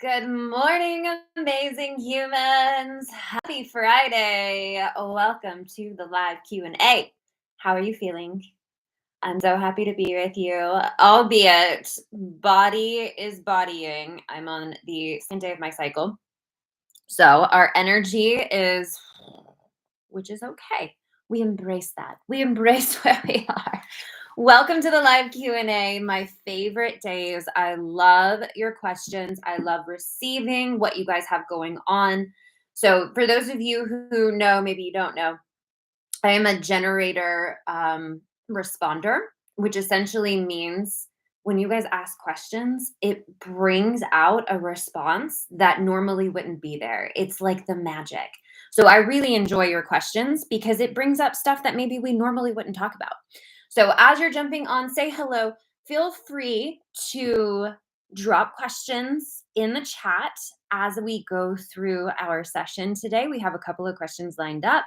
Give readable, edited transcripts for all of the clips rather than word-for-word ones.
Good morning, amazing humans. Happy Friday. Welcome to the live Q&A. How are you feeling? I'm so happy to be with you, albeit body is bodying. I'm on the second day of my cycle. So our energy is, which is okay. We embrace that. We embrace where we are. Welcome to the live Q&A, my favorite days. I love your questions. I love receiving what you guys have going on. So for those of you who know, maybe you don't know, I am a generator responder, which essentially means when you guys ask questions, it brings out a response that normally wouldn't be there. It's like the magic. So I really enjoy your questions because it brings up stuff that maybe we normally wouldn't talk about. So as you're jumping on, say hello. Feel free to drop questions in the chat as we go through our session today. We have a couple of questions lined up,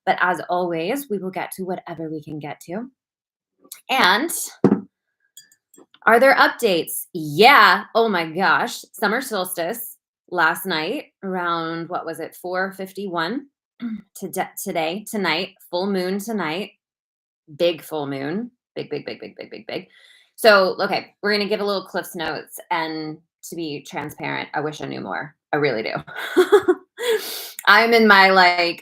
but as always, we will get to whatever we can get to. And are there updates? Yeah. Oh my gosh. Summer solstice last night around, what was it, 4:51 tonight, full moon tonight. Big full moon, big. So, okay, we're going to give a little Cliff's Notes. And to be transparent, I wish I knew more. I really do. I'm in my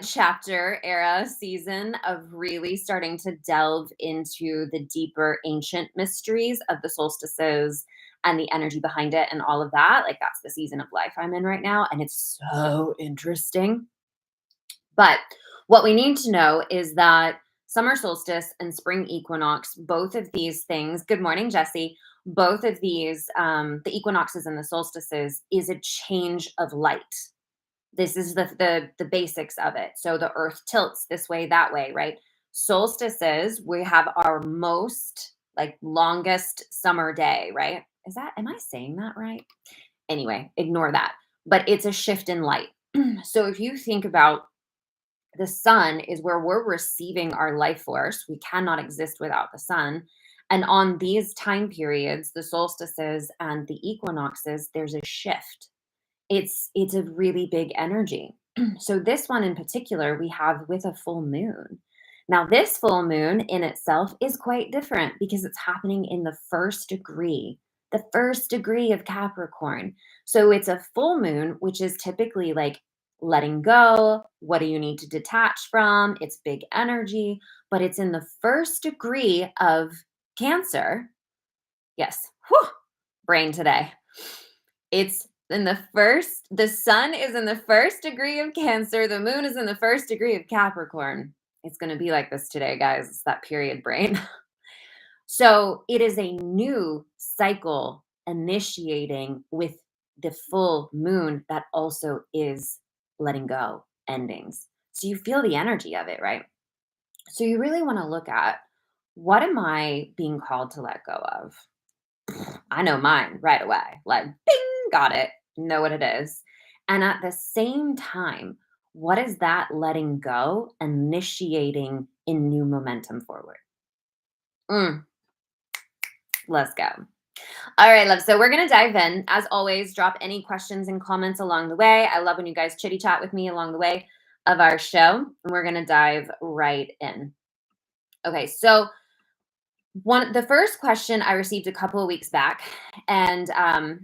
chapter era season of really starting to delve into the deeper ancient mysteries of the solstices and the energy behind it and all of that. Like, that's the season of life I'm in right now. And it's so interesting. But what we need to know is that summer solstice and spring equinox, both of these things, good morning, Jesse, both of these, the equinoxes and the solstices, is a change of light. This is the basics of it. So the earth tilts this way, that way, right? Solstices, we have our most longest summer day, right? Am I saying that right? Anyway, ignore that. But it's a shift in light. So if you think about the sun is where we're receiving our life force. We cannot exist without the sun. And on these time periods, the solstices and the equinoxes, there's a shift. It's a really big energy. So this one in particular, we have with a full moon. Now, this full moon in itself is quite different because it's happening in the first degree of Capricorn. So it's a full moon, which is typically like letting go. What do you need to detach from? It's big energy, but it's in the first degree of Cancer. Yes. Whew. Brain today. It's in the sun is in the first degree of Cancer. The moon is in the first degree of Capricorn. It's going to be like this today, guys. It's that period brain. So it is a new cycle initiating with the full moon that also is letting go, endings. So you feel the energy of it, right? So you really want to look at, what am I being called to let go of? I know mine right away. Like, bing, got it. Know what it is. And at the same time, what is that letting go initiating in new momentum forward? Let's go. All right, love. So we're going to dive in. As always, drop any questions and comments along the way. I love when you guys chitty chat with me along the way of our show. And we're going to dive right in. Okay, so the first question I received a couple of weeks back, and I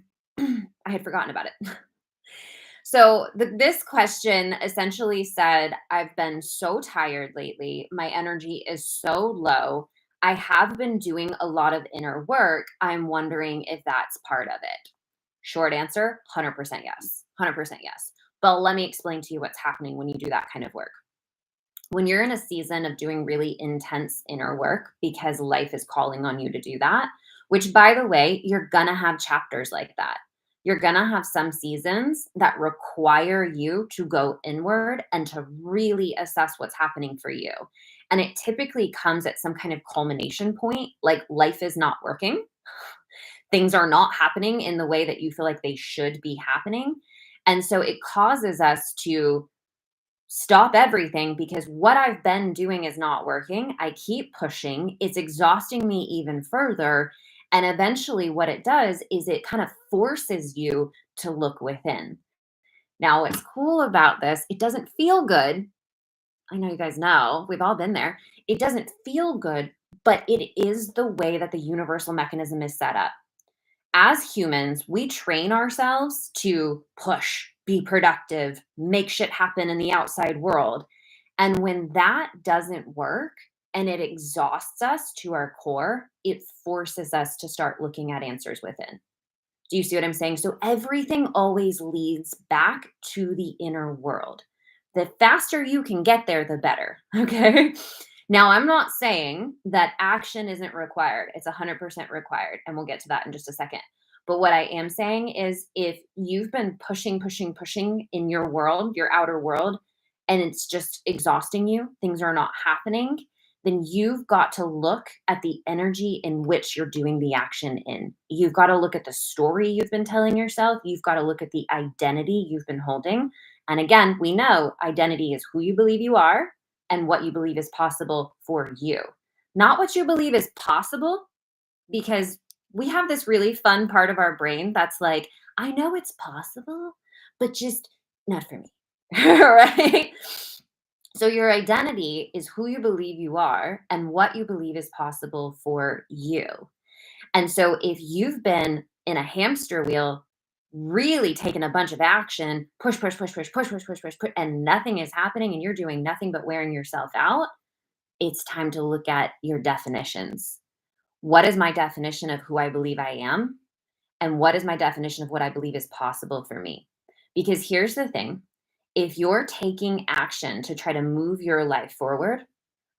had forgotten about it. So this question essentially said, I've been so tired lately. My energy is so low. I have been doing a lot of inner work. I'm wondering if that's part of it. Short answer, 100% yes. 100% yes. But let me explain to you what's happening when you do that kind of work. When you're in a season of doing really intense inner work because life is calling on you to do that, which, by the way, you're going to have chapters like that. You're going to have some seasons that require you to go inward and to really assess what's happening for you. And it typically comes at some kind of culmination point, like life is not working. Things are not happening in the way that you feel like they should be happening. And so it causes us to stop everything because what I've been doing is not working. I keep pushing. It's exhausting me even further. And eventually, what it does is it kind of forces you to look within. Now, what's cool about this, it doesn't feel good. I know you guys know, we've all been there. It doesn't feel good, but it is the way that the universal mechanism is set up. As humans, we train ourselves to push, be productive, make shit happen in the outside world. And when that doesn't work and it exhausts us to our core, it forces us to start looking at answers within. Do you see what I'm saying? So everything always leads back to the inner world. The faster you can get there, the better. Okay. Now, I'm not saying that action isn't required. It's 100% required. And we'll get to that in just a second. But what I am saying is if you've been pushing, pushing, pushing in your world, your outer world, and it's just exhausting you, things are not happening, then you've got to look at the energy in which you're doing the action in. You've got to look at the story you've been telling yourself. You've got to look at the identity you've been holding. And again, we know identity is who you believe you are and what you believe is possible for you, not what you believe is possible, because we have this really fun part of our brain that's like, I know it's possible, but just not for me. Right? So your identity is who you believe you are and what you believe is possible for you. And so if you've been in a hamster wheel, really taking a bunch of action, push, push, push, push, push, push, push, push, push, and nothing is happening and you're doing nothing but wearing yourself out, it's time to look at your definitions. What is my definition of who I believe I am? And what is my definition of what I believe is possible for me? Because here's the thing, if you're taking action to try to move your life forward,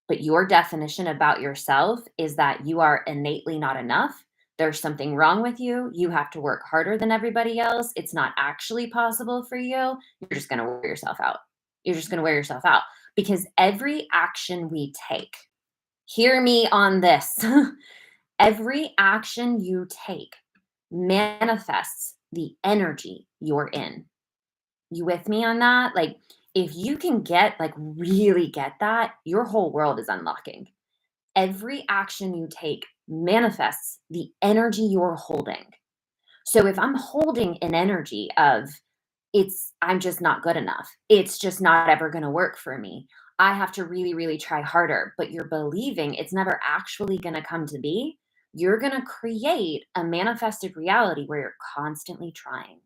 but your definition about yourself is that you are innately not enough, there's something wrong with you, you have to work harder than everybody else, it's not actually possible for you, you're just going to wear yourself out. You're just going to wear yourself out because every action we take, hear me on this, every action you take manifests the energy you're in. You with me on that? Like, if you can get, like, really get that, your whole world is unlocking. Every action you take manifests the energy you're holding. So if I'm holding an energy of, I'm just not good enough, it's just not ever going to work for me, I have to really, really try harder, but you're believing it's never actually going to come to be, you're going to create a manifested reality where you're constantly trying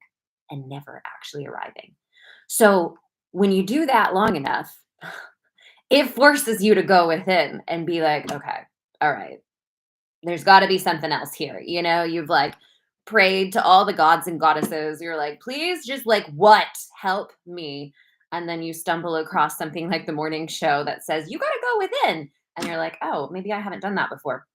and never actually arriving. So when you do that long enough, it forces you to go within and be like, okay, all right, there's got to be something else here. You know, you've like prayed to all the gods and goddesses. You're like, please just like, what? Help me. And then you stumble across something like the morning show that says, you got to go within. And you're like, oh, maybe I haven't done that before.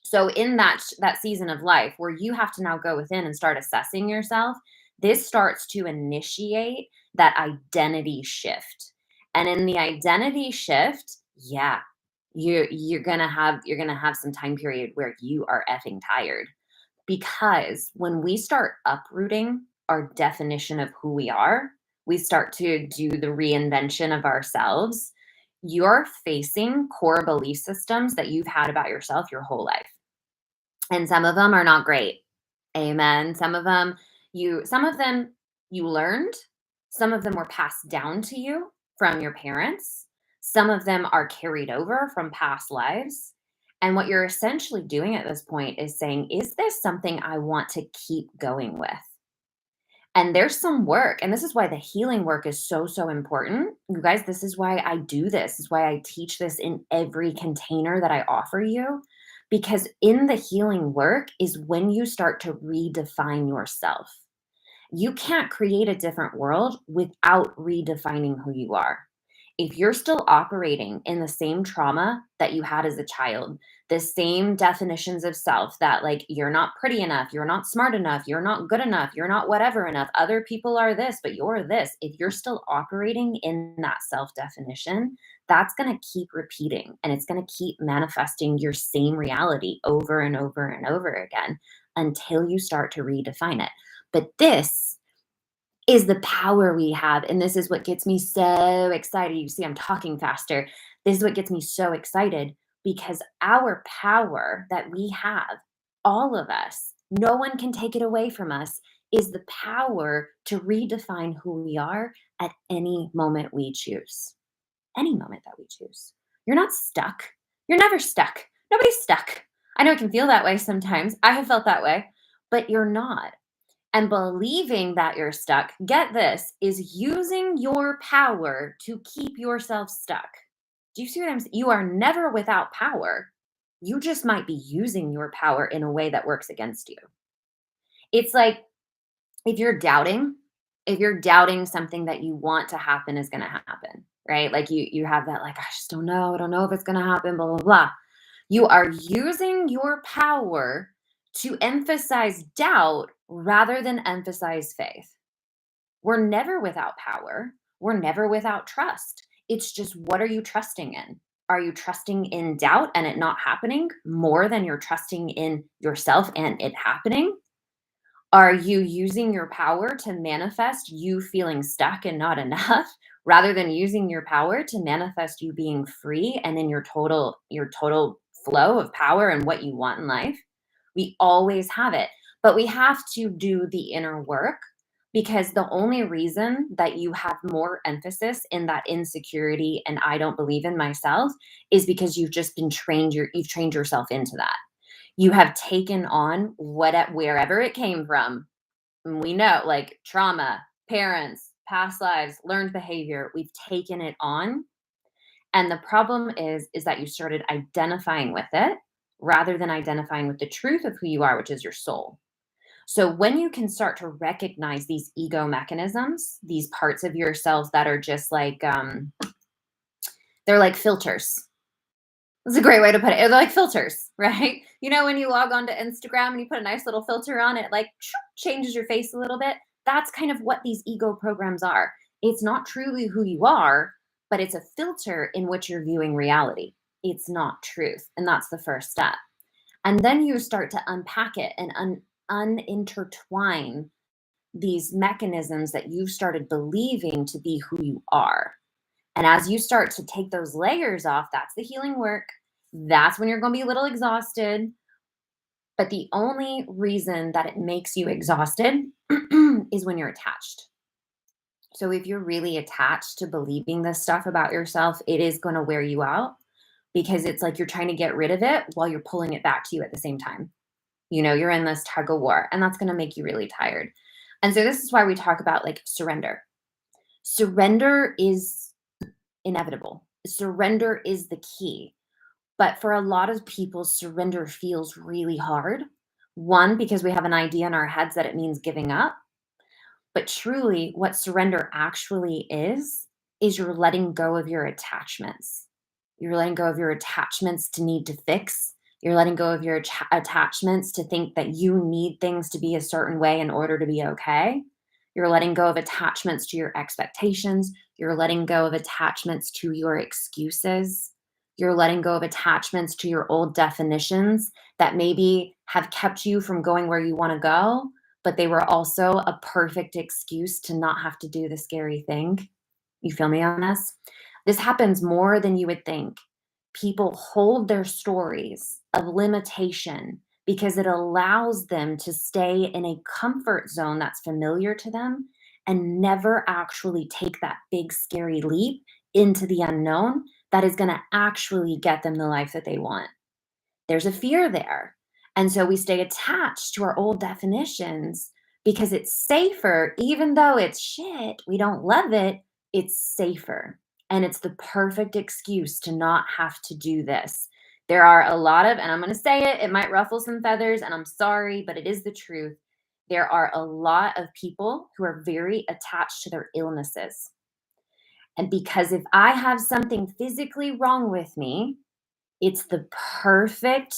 So in that season of life where you have to now go within and start assessing yourself, this starts to initiate that identity shift. And in the identity shift, yeah, you're gonna have some time period where you are effing tired. Because when we start uprooting our definition of who we are, we start to do the reinvention of ourselves. You're facing core belief systems that you've had about yourself your whole life. And some of them are not great. Amen. Some of them you learned, some of them were passed down to you from your parents. Some of them are carried over from past lives. And what you're essentially doing at this point is saying, is this something I want to keep going with? And there's some work, and this is why the healing work is so, so important. You guys, this is why I do this. This is why I teach this in every container that I offer you. Because in the healing work is when you start to redefine yourself. You can't create a different world without redefining who you are. If you're still operating in the same trauma that you had as a child, the same definitions of self that like you're not pretty enough, you're not smart enough, you're not good enough, you're not whatever enough, other people are this, but you're this. If you're still operating in that self definition, that's going to keep repeating and it's going to keep manifesting your same reality over and over and over again until you start to redefine it. But this is the power we have. And this is what gets me so excited. You see, I'm talking faster. This is what gets me so excited because our power that we have all of us, no one can take it away from us, is the power to redefine who we are at any moment we choose. Any moment that we choose. You're not stuck. You're never stuck. Nobody's stuck. I know it can feel that way sometimes. I have felt that way, but you're not. And believing that you're stuck, get this, is using your power to keep yourself stuck. Do you see what I'm saying? You are never without power. You just might be using your power in a way that works against you. It's like if you're doubting, if you're doubting something that you want to happen is going to happen, right? Like you have that like I just don't know, I don't know if it's going to happen, blah blah blah. You are using your power to emphasize doubt rather than emphasize faith. We're never without power. We're never without trust. It's just what are you trusting in? Are you trusting in doubt and it not happening more than you're trusting in yourself and it happening? Are you using your power to manifest you feeling stuck and not enough rather than using your power to manifest you being free and in your total flow of power and what you want in life? We always have it, but we have to do the inner work because the only reason that you have more emphasis in that insecurity and I don't believe in myself is because you've trained yourself into that. You have taken on wherever it came from. And we know, like trauma, parents, past lives, learned behavior, we've taken it on. And the problem is that you started identifying with it rather than identifying with the truth of who you are, which is your soul. So when you can start to recognize these ego mechanisms, these parts of yourself that are just like they're like filters. That's a great way to put it. They're like filters, right? You know, when you log onto Instagram and you put a nice little filter on it, like changes your face a little bit. That's kind of what these ego programs are. It's not truly who you are, but it's a filter in which you're viewing reality. It's not truth. And that's the first step. And then you start to unpack it and unintertwine these mechanisms that you started believing to be who you are. And as you start to take those layers off, that's the healing work. That's when you're going to be a little exhausted. But the only reason that it makes you exhausted is when you're attached. So if you're really attached to believing this stuff about yourself, it is going to wear you out because it's like you're trying to get rid of it while you're pulling it back to you at the same time. You know, you're in this tug of war, and that's going to make you really tired. And so this is why we talk about like surrender. Surrender is inevitable. Surrender is the key. But for a lot of people, surrender feels really hard. One, because we have an idea in our heads that it means giving up. But truly, what surrender actually is you're letting go of your attachments. You're letting go of your attachments to need to fix. You're letting go of your attachments to think that you need things to be a certain way in order to be okay. You're letting go of attachments to your expectations. You're letting go of attachments to your excuses. You're letting go of attachments to your old definitions that maybe have kept you from going where you want to go, but they were also a perfect excuse to not have to do the scary thing. You feel me on this? This happens more than you would think. People hold their stories of limitation because it allows them to stay in a comfort zone that's familiar to them and never actually take that big, scary leap into the unknown that is going to actually get them the life that they want. There's a fear there. And so we stay attached to our old definitions because it's safer, even though it's shit, we don't love it, it's safer. And it's the perfect excuse to not have to do this. There are a lot of, and I'm going to say it, it might ruffle some feathers, and I'm sorry, but it is the truth. There are a lot of people who are very attached to their illnesses. And because if I have something physically wrong with me, it's the perfect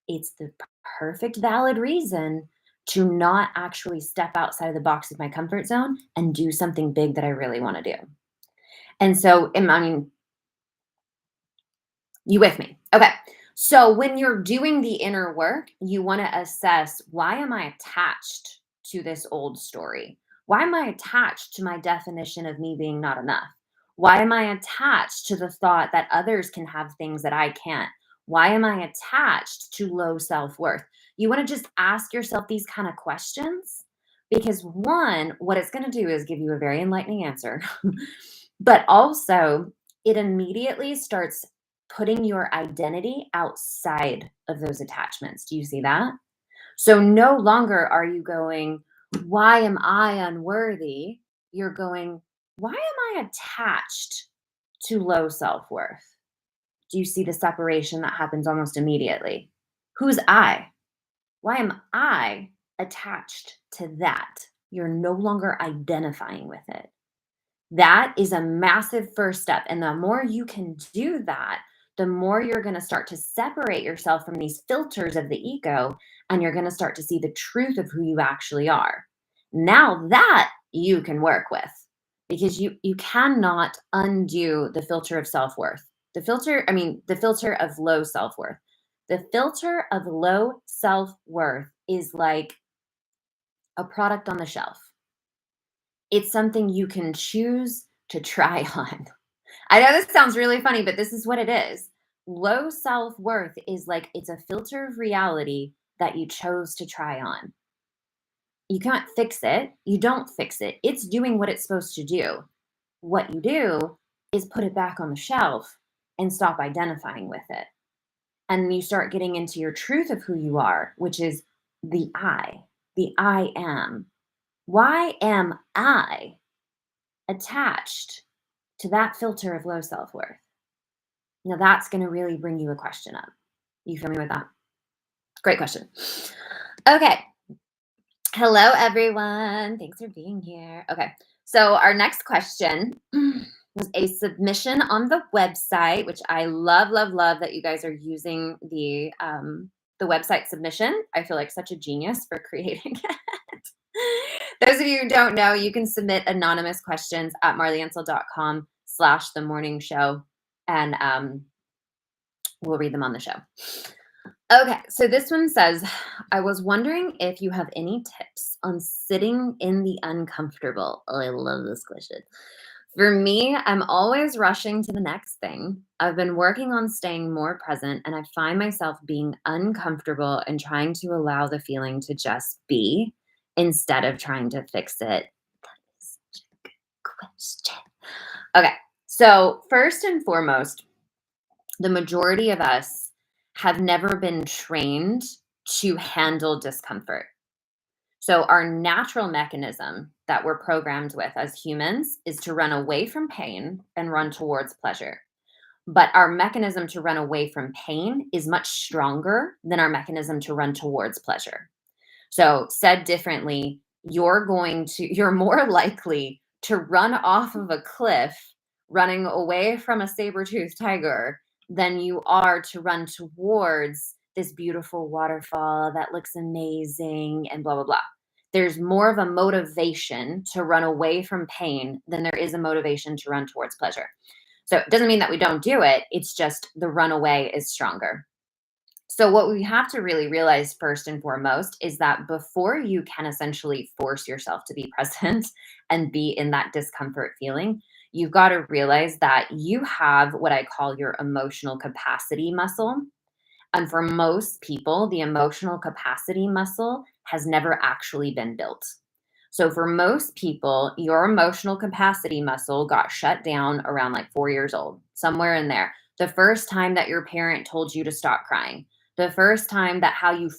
it's the perfect valid reason to not actually step outside of the box of my comfort zone and do something big that I really want to do. And so, I mean, you with me? Okay. So when you're doing the inner work, you want to assess, why am I attached to this old story? Why am I attached to my definition of me being not enough? Why am I attached to the thought that others can have things that I can't? Why am I attached to low self-worth? You want to just ask yourself these kind of questions because one, what it's going to do is give you a very enlightening answer, but also it immediately starts putting your identity outside of those attachments. Do you see that? So no longer are you going, why am I unworthy? You're going, why am I attached to low self worth? Do you see the separation that happens almost immediately? Who's I? Why am I attached to that? You're no longer identifying with it. That is a massive first step. And the more you can do that, the more you're going to start to separate yourself from these filters of the ego, and you're going to start to see the truth of who you actually are. Now that you can work with, because you cannot undo the filter of self-worth. The filter of low self-worth. The filter of low self-worth is like a product on the shelf. It's something you can choose to try on. I know this sounds really funny, but this is what it is. Low self-worth is like it's a filter of reality that you chose to try on. You can't fix it. You don't fix it. It's doing what it's supposed to do. What you do is put it back on the shelf and stop identifying with it. And you start getting into your truth of who you are, which is the I am. Why am I attached to that filter of low self worth? Now, that's going to really bring you a question up. You feel me with that? Great question. Okay. Hello, everyone. Thanks for being here. Okay. So, our next question was a submission on the website, which I love, love, love that you guys are using the website submission. I feel like such a genius for creating it. Those of you who don't know, you can submit anonymous questions at marlyansel.com/the morning show, and we'll read them on the show. Okay, so this one says, I was wondering if you have any tips on sitting in the uncomfortable. Oh, I love this question. For me, I'm always rushing to the next thing. I've been working on staying more present, and I find myself being uncomfortable and trying to allow the feeling to just be instead of trying to fix it. That is such a good question. Okay, so first and foremost, the majority of us have never been trained to handle discomfort. So our natural mechanism that we're programmed with as humans is to run away from pain and run towards pleasure. But our mechanism to run away from pain is much stronger than our mechanism to run towards pleasure. So said differently, you're more likely to run off of a cliff running away from a saber-toothed tiger than you are to run towards this beautiful waterfall that looks amazing and blah, blah, blah. There's more of a motivation to run away from pain than there is a motivation to run towards pleasure. So it doesn't mean that we don't do it. It's just the runaway is stronger. So what we have to really realize first and foremost is that before you can essentially force yourself to be present and be in that discomfort feeling, you've got to realize that you have what I call your emotional capacity muscle. And for most people, the emotional capacity muscle has never actually been built. So for most people, your emotional capacity muscle got shut down around like 4 years old, somewhere in there. The first time that your parent told you to stop crying, the first time that how you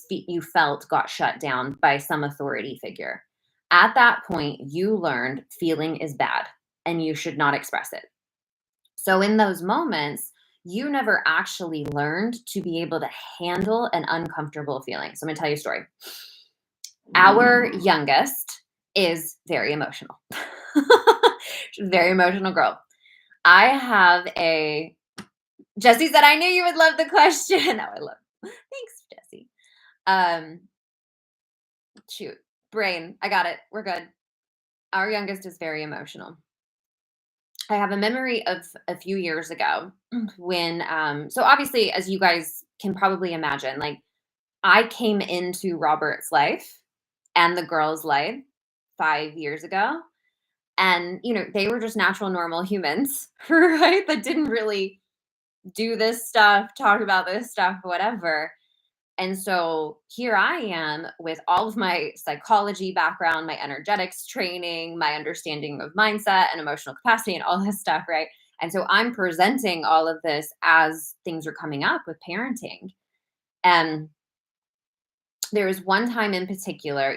felt got shut down by some authority figure. At that point, you learned feeling is bad and you should not express it. So in those moments, you never actually learned to be able to handle an uncomfortable feeling. So I'm going to tell you a story. Our youngest is very emotional. She's a very emotional girl. I have a Jesse said, I knew you would love the question. No, I love. Thanks, Jesse. Shoot. Brain. I got it. We're good. Our youngest is very emotional. I have a memory of a few years ago when so obviously, as you guys can probably imagine, like I came into Robert's life and the girl's life 5 years ago. And, they were just natural, normal humans, right? That didn't really do this stuff, talk about this stuff, whatever. And so here I am with all of my psychology background, my energetics training, my understanding of mindset and emotional capacity and all this stuff, right? And so I'm presenting all of this as things are coming up with parenting. And there was one time in particular,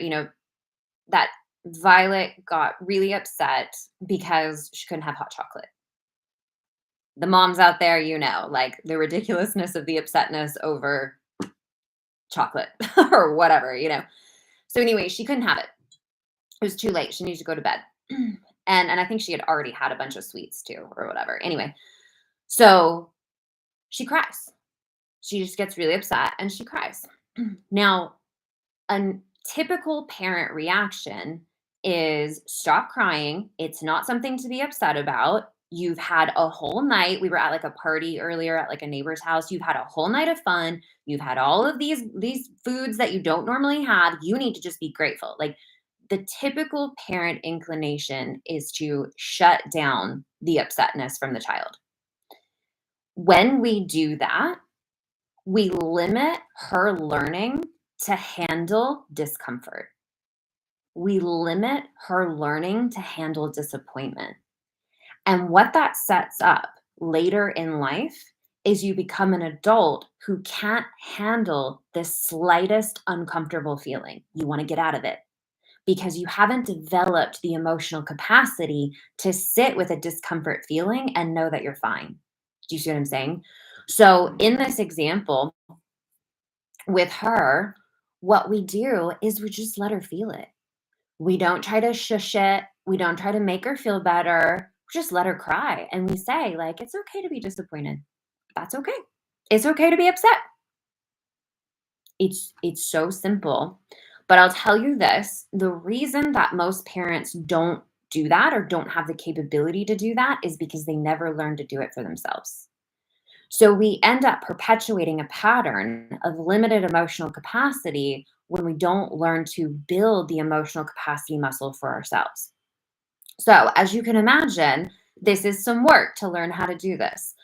that Violet got really upset because she couldn't have hot chocolate. The moms out there, like the ridiculousness of the upsetness over chocolate or whatever. So anyway, she couldn't have it. It was too late. She needed to go to bed. And I think she had already had a bunch of sweets too or whatever. Anyway, so she cries. She just gets really upset and she cries. Now, a typical parent reaction is stop crying. It's not something to be upset about. You've had a whole night. We were at like a party earlier at like a neighbor's house. You've had a whole night of fun. You've had all of these foods that you don't normally have. You need to just be grateful. Like the typical parent inclination is to shut down the upsetness from the child. When we do that, we limit her learning to handle discomfort. We limit her learning to handle disappointment. And what that sets up later in life is you become an adult who can't handle the slightest uncomfortable feeling. You want to get out of it because you haven't developed the emotional capacity to sit with a discomfort feeling and know that you're fine. Do you see what I'm saying? So, in this example with her, what we do is we just let her feel it. We don't try to shush it. We don't try to make her feel better. We just let her cry. And we say, like, it's okay to be disappointed. That's okay. It's okay to be upset. It's so simple. But I'll tell you this, the reason that most parents don't do that or don't have the capability to do that is because they never learned to do it for themselves. So we end up perpetuating a pattern of limited emotional capacity when we don't learn to build the emotional capacity muscle for ourselves. So, as you can imagine, this is some work to learn how to do this.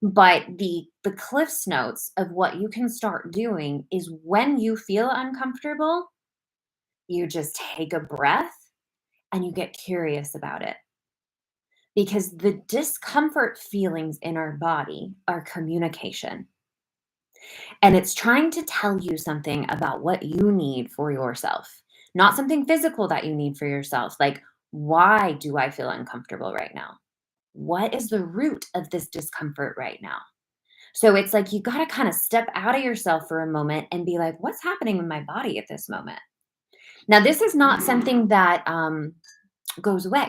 But the Cliffs notes of what you can start doing is when you feel uncomfortable, you just take a breath and you get curious about it. Because the discomfort feelings in our body are communication. And it's trying to tell you something about what you need for yourself, not something physical that you need for yourself. Like, why do I feel uncomfortable right now? What is the root of this discomfort right now? So it's like you got to kind of step out of yourself for a moment and be like, what's happening in my body at this moment? Now, this is not something that goes away.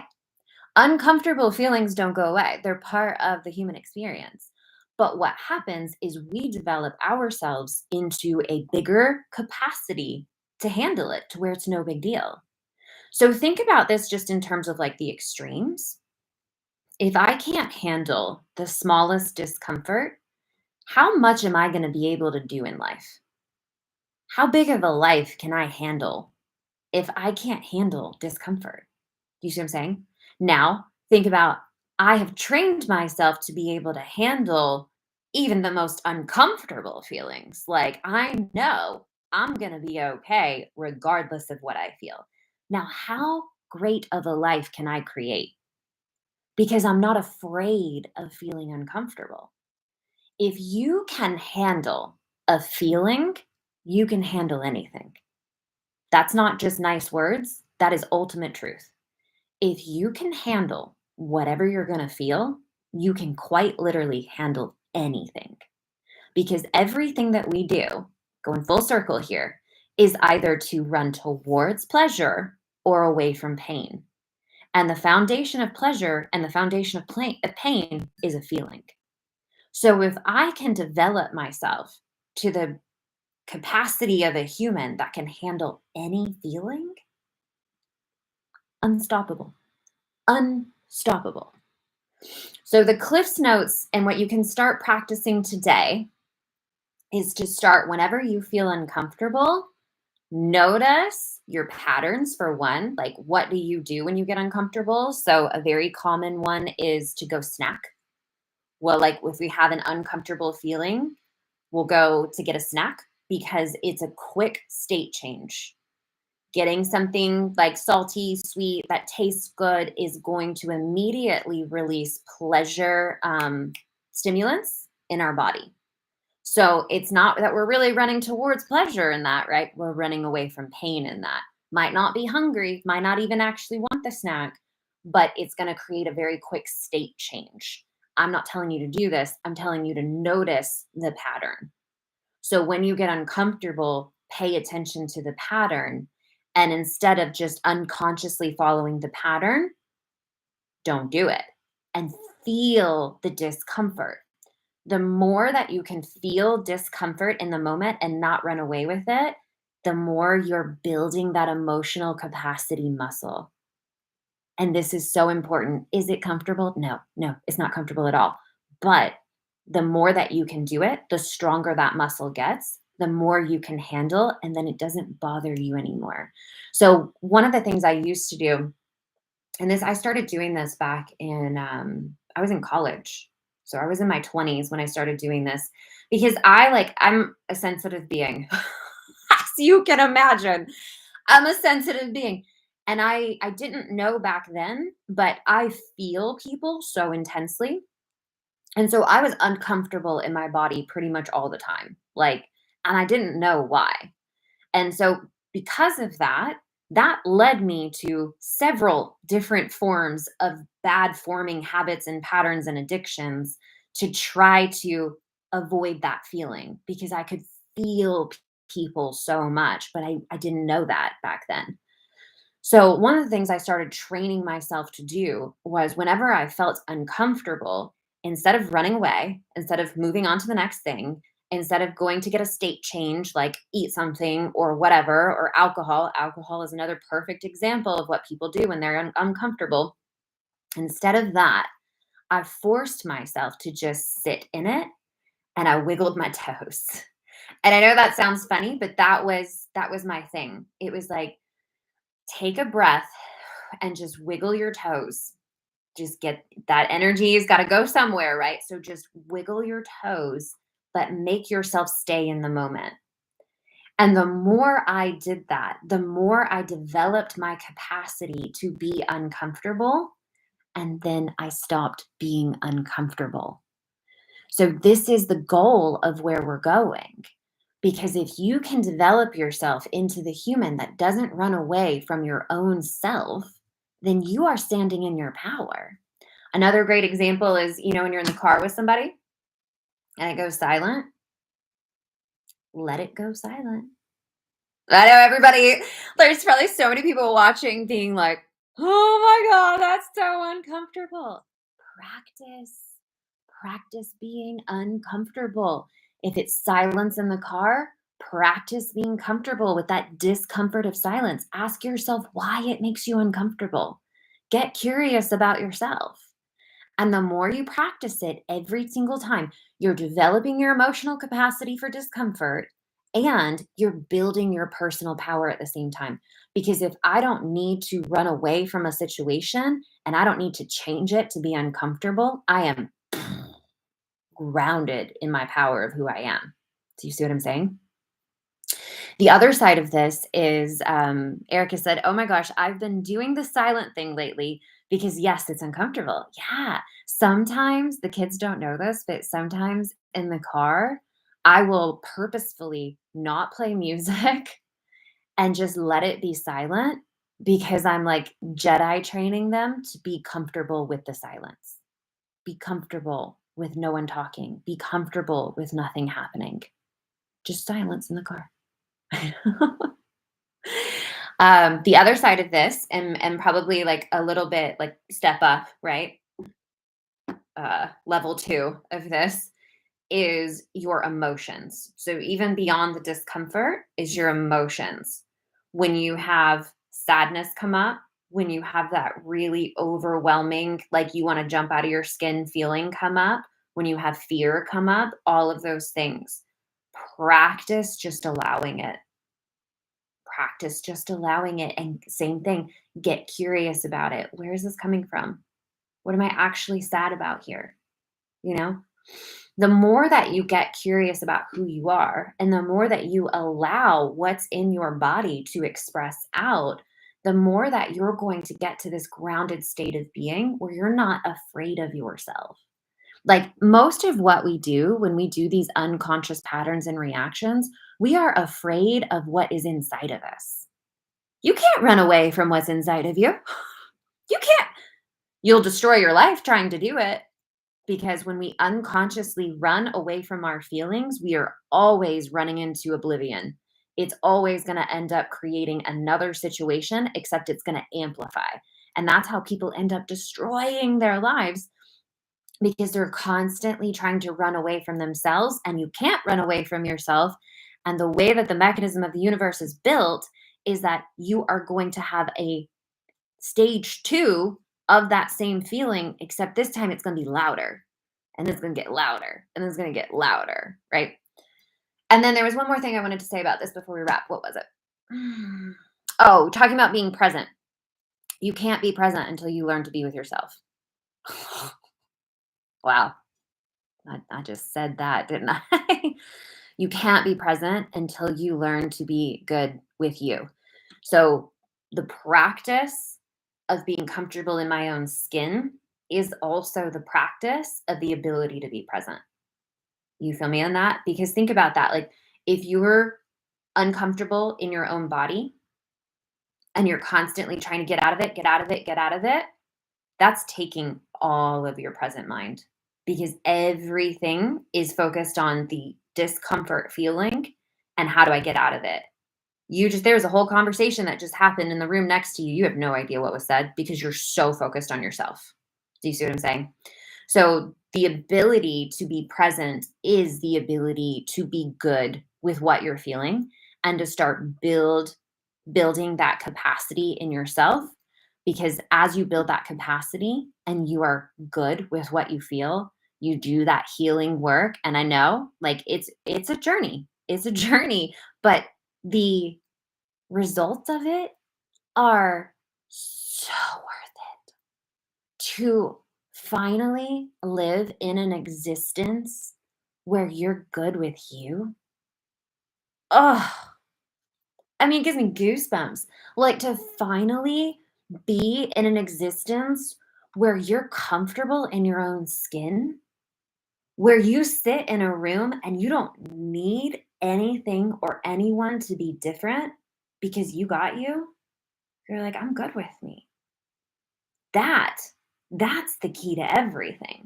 Uncomfortable feelings don't go away. They're part of the human experience. But what happens is we develop ourselves into a bigger capacity to handle it to where it's no big deal. So think about this just in terms of like the extremes. If I can't handle the smallest discomfort, how much am I going to be able to do in life? How big of a life can I handle if I can't handle discomfort? Do you see what I'm saying? Now, think about I have trained myself to be able to handle even the most uncomfortable feelings. Like I know I'm going to be okay regardless of what I feel. Now, how great of a life can I create? Because I'm not afraid of feeling uncomfortable. If you can handle a feeling, you can handle anything. That's not just nice words, that is ultimate truth. If you can handle whatever you're going to feel, you can quite literally handle anything. Because everything that we do, going full circle here, is either to run towards pleasure or away from pain. And the foundation of pleasure and the foundation of pain is a feeling. So if I can develop myself to the capacity of a human that can handle any feeling, unstoppable. Unstoppable. So the Cliffs Notes and what you can start practicing today is to start whenever you feel uncomfortable. Notice your patterns for one, like what do you do when you get uncomfortable? So a very common one is to go snack. Well, like if we have an uncomfortable feeling, we'll go to get a snack. because it's a quick state change. Getting something like salty, sweet, that tastes good is going to immediately release pleasure stimulants in our body. So it's not that we're really running towards pleasure in that, right? We're running away from pain in that. Might not be hungry, might not even actually want the snack, but it's going to create a very quick state change. I'm not telling you to do this, I'm telling you to notice the pattern. So when you get uncomfortable, pay attention to the pattern. And instead of just unconsciously following the pattern, don't do it and feel the discomfort. The more that you can feel discomfort in the moment and not run away with it, the more you're building that emotional capacity muscle. And this is so important. Is it comfortable? No, no, it's not comfortable at all. But the more that you can do it, the stronger that muscle gets, the more you can handle, and then it doesn't bother you anymore. So, one of the things I used to do, and this, I started doing this back in, I was in college. So, I was in my 20s when I started doing this because I'm a sensitive being, as you can imagine. I'm a sensitive being. And I didn't know back then, but I feel people so intensely. And so I was uncomfortable in my body pretty much all the time. And I didn't know why. And so because of that, that led me to several different forms of bad forming habits and patterns and addictions to try to avoid that feeling because I could feel people so much, but I didn't know that back then. So, one of the things I started training myself to do was whenever I felt uncomfortable, instead of running away, instead of moving on to the next thing, instead of going to get a state change, like eat something or whatever, or alcohol, alcohol is another perfect example of what people do when they're uncomfortable. Instead of that, I forced myself to just sit in it and I wiggled my toes. And I know that sounds funny, but that was my thing. It was like, take a breath and just wiggle your toes. Just get that energy's got to go somewhere, right? So just wiggle your toes, but make yourself stay in the moment. And the more I did that, the more I developed my capacity to be uncomfortable. And then I stopped being uncomfortable. So, this is the goal of where we're going. Because if you can develop yourself into the human that doesn't run away from your own self, then you are standing in your power. Another great example is, when you're in the car with somebody and it goes silent, let it go silent. I know there's probably so many people watching being like, oh my God, that's so uncomfortable. Practice. Practice being uncomfortable. If it's silence in the car, practice being comfortable with that discomfort of silence. Ask yourself why it makes you uncomfortable. Get curious about yourself. And the more you practice it every single time, you're developing your emotional capacity for discomfort and you're building your personal power at the same time. Because if I don't need to run away from a situation and I don't need to change it to be uncomfortable, I am grounded in my power of who I am. Do you see what I'm saying? The other side of this is Erica said, oh my gosh, I've been doing the silent thing lately because, yes, it's uncomfortable. Yeah. Sometimes the kids don't know this, but sometimes in the car, I will purposefully not play music and just let it be silent because I'm like Jedi training them to be comfortable with the silence. Be comfortable with no one talking. Be comfortable with nothing happening. Just silence in the car. The other side of this, and probably like a little bit like step up, right? Level two of this is your emotions. So even beyond the discomfort is your emotions. When you have sadness come up, when you have that really overwhelming, like you want to jump out of your skin feeling come up, when you have fear come up, all of those things, practice just allowing it. Practice just allowing it. And same thing, get curious about it. Where is this coming from? What am I actually sad about here? You know? The more that you get curious about who you are and the more that you allow what's in your body to express out, the more that you're going to get to this grounded state of being where you're not afraid of yourself. Like most of what we do when we do these unconscious patterns and reactions, we are afraid of what is inside of us. You can't run away from what's inside of you. You can't. You'll destroy your life trying to do it. Because when we unconsciously run away from our feelings, we are always running into oblivion. It's always going to end up creating another situation, except it's going to amplify. And that's how people end up destroying their lives because they're constantly trying to run away from themselves. And you can't run away from yourself. And the way that the mechanism of the universe is built is that you are going to have a stage two of that same feeling, except this time it's going to be louder and it's going to get louder and it's going to get louder, right? And then there was one more thing I wanted to say about this before we wrap. What was it? Oh, talking about being present. You can't be present until you learn to be with yourself. Wow. I just said that, didn't I? You can't be present until you learn to be good with you. So the practice of being comfortable in my own skin is also the practice of the ability to be present. You feel me on that? Because think about that. Like if you're uncomfortable in your own body and you're constantly trying to get out of it, get out of it, get out of it, that's taking all of your present mind because everything is focused on the discomfort feeling and how do I get out of it. There's a whole conversation that just happened in the room next to you. You have no idea what was said because you're so focused on yourself. Do you see what I'm saying? So the ability to be present is the ability to be good with what you're feeling and to start building that capacity in yourself, because as you build that capacity and you are good with what you feel, you do that healing work. And I know like it's a journey. It's a journey, but the results of it are so worth it to finally live in an existence where you're good with you. Oh, I mean, it gives me goosebumps. Like to finally be in an existence where you're comfortable in your own skin, where you sit in a room and you don't need anything or anyone to be different because you got you. You're like, I'm good with me. That that's the key to everything.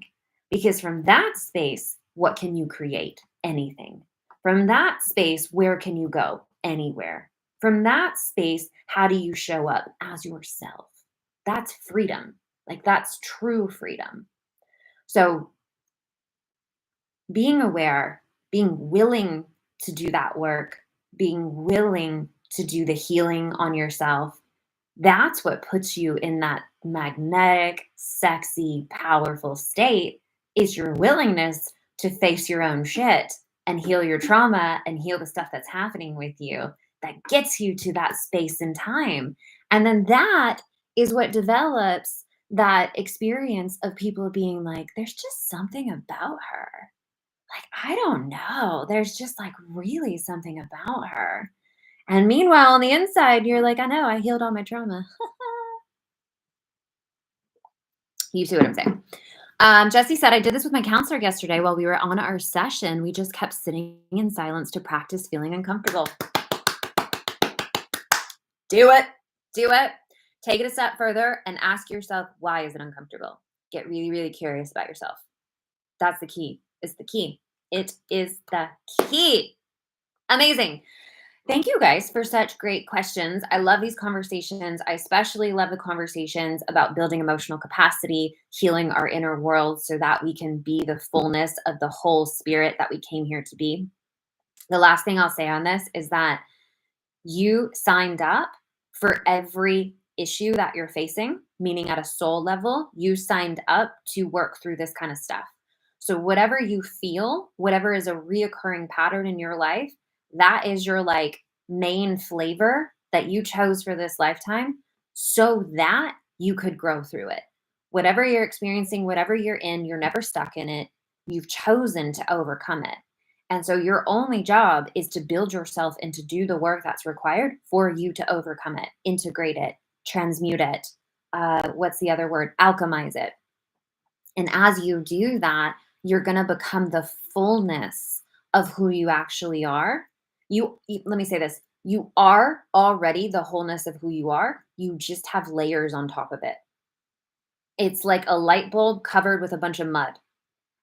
Because from that space, what can you create? Anything. From that space, where can you go? Anywhere. From that space, how do you show up as yourself? That's freedom. Like that's true freedom. So being aware, being willing to do that work, being willing to do the healing on yourself, that's what puts you in that magnetic, sexy, powerful state is your willingness to face your own shit and heal your trauma and heal the stuff that's happening with you that gets you to that space and time. And then that is what develops that experience of people being like, there's just something about her. Like, I don't know. There's just like really something about her. And meanwhile, on the inside, you're like, I know, I healed all my trauma. You see what I'm saying? Jesse said, I did this with my counselor yesterday while we were on our session. We just kept sitting in silence to practice feeling uncomfortable. Do it. Do it. Take it a step further and ask yourself, why is it uncomfortable? Get really, really curious about yourself. That's the key. It's the key. It is the key. Amazing. Thank you guys for such great questions. I love these conversations. I especially love the conversations about building emotional capacity, healing our inner world so that we can be the fullness of the whole spirit that we came here to be. The last thing I'll say on this is that you signed up for every issue that you're facing, meaning at a soul level, you signed up to work through this kind of stuff. So whatever you feel, whatever is a reoccurring pattern in your life, that is your like main flavor that you chose for this lifetime so that you could grow through it. Whatever you're experiencing, whatever you're in, you're never stuck in it. You've chosen to overcome it. And so your only job is to build yourself and to do the work that's required for you to overcome it, integrate it, transmute it. What's the other word? Alchemize it. And as you do that, you're going to become the fullness of who you actually are. Let me say this. You are already the wholeness of who you are. You just have layers on top of it. It's like a light bulb covered with a bunch of mud.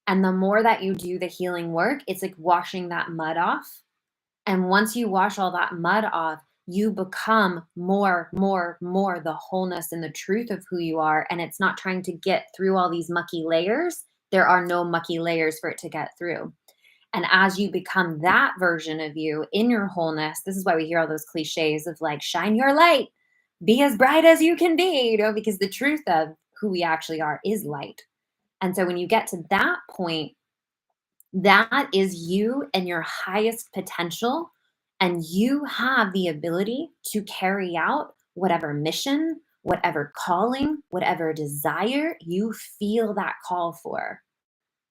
And the more that you do the healing work, it's like washing that mud off. And once you wash all that mud off, you become more the wholeness and the truth of who you are. And it's not trying to get through all these mucky layers. There are no mucky layers for it to get through. And as you become that version of you in your wholeness, this is why we hear all those cliches of like, shine your light, be as bright as you can be, because the truth of who we actually are is light. And so when you get to that point, that is you and your highest potential. And you have the ability to carry out whatever mission, whatever calling, whatever desire you feel that call for.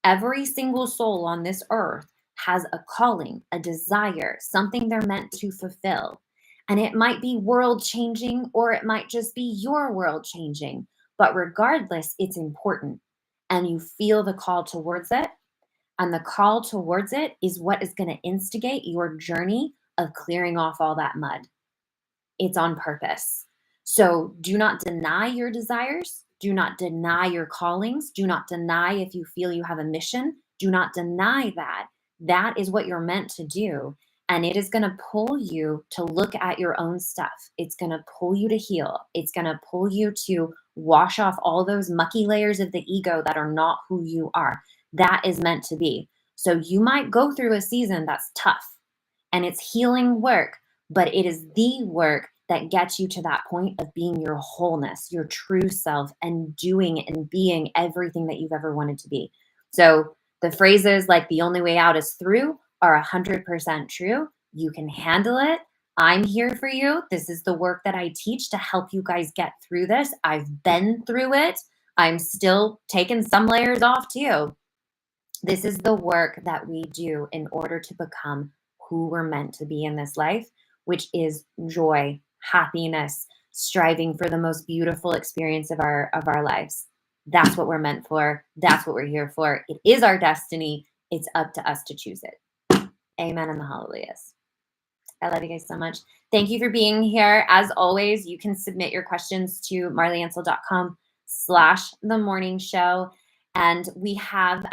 Every single soul on this earth has a calling, a desire, something they're meant to fulfill. And it might be world changing or it might just be your world changing. But regardless, it's important. And you feel the call towards it. And the call towards it is what is going to instigate your journey of clearing off all that mud. It's on purpose. So do not deny your desires. Do not deny your callings. Do not deny if you feel you have a mission. Do not deny that. That is what you're meant to do. And it is going to pull you to look at your own stuff. It's going to pull you to heal. It's going to pull you to wash off all those mucky layers of the ego that are not who you are. That is meant to be. So you might go through a season that's tough and it's healing work, but it is the work that gets you to that point of being your wholeness, your true self, and doing and being everything that you've ever wanted to be. So the phrases like the only way out is through are 100% true. You can handle it. I'm here for you. This is the work that I teach to help you guys get through this. I've been through it. I'm still taking some layers off too. This is the work that we do in order to become who we're meant to be in this life, which is joy, happiness, striving for the most beautiful experience of our lives. That's what we're meant for. That's what we're here for. It is our destiny. It's up to us to choose it. Amen and the hallelujahs. I love you guys so much. Thank you for being here. As always, you can submit your questions to marleyansel.com/themorningshow. And we have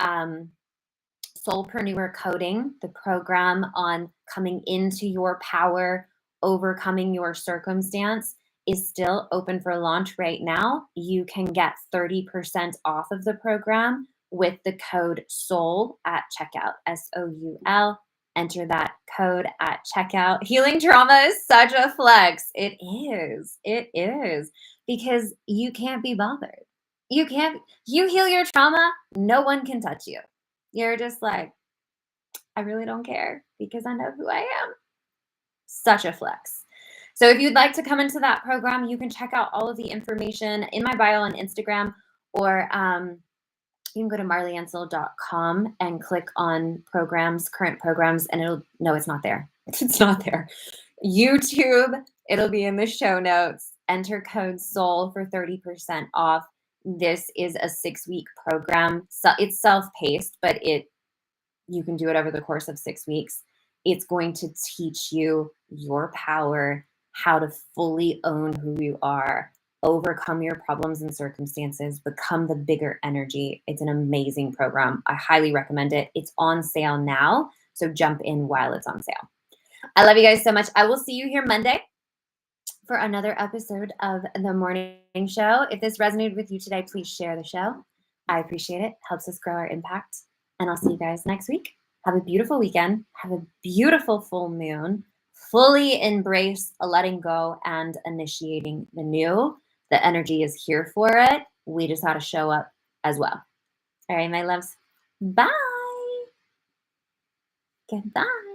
Soulpreneur Coding, the program on coming into your power, overcoming your circumstance, is still open for launch right now. You can get 30% off of the program with the code SOUL at checkout, SOUL. Enter that code at checkout. Healing trauma is such a flex. It is. It is. Because you can't be bothered. You heal your trauma, no one can touch you. You're just like, I really don't care because I know who I am. Such a flex. So if you'd like to come into that program, you can check out all of the information in my bio on Instagram, or you can go to marleyansel.com and click on programs, current programs, and it's not there. It's not there. YouTube, it'll be in the show notes. Enter code SOUL for 30% off. This is a 6-week program. So it's self-paced, but you can do it over the course of 6 weeks. It's going to teach you your power, how to fully own who you are, overcome your problems and circumstances, become the bigger energy. It's an amazing program. I highly recommend it. It's on sale now, so jump in while it's on sale. I love you guys so much. I will see you here Monday for another episode of The Morning Show. If this resonated with you today, please share the show. I appreciate it. Helps us grow our impact. And I'll see you guys next week. Have a beautiful weekend. Have a beautiful full moon. Fully embrace a letting go and initiating the new. The energy is here for it. We just got to show up as well. All right, my loves. Bye. Goodbye.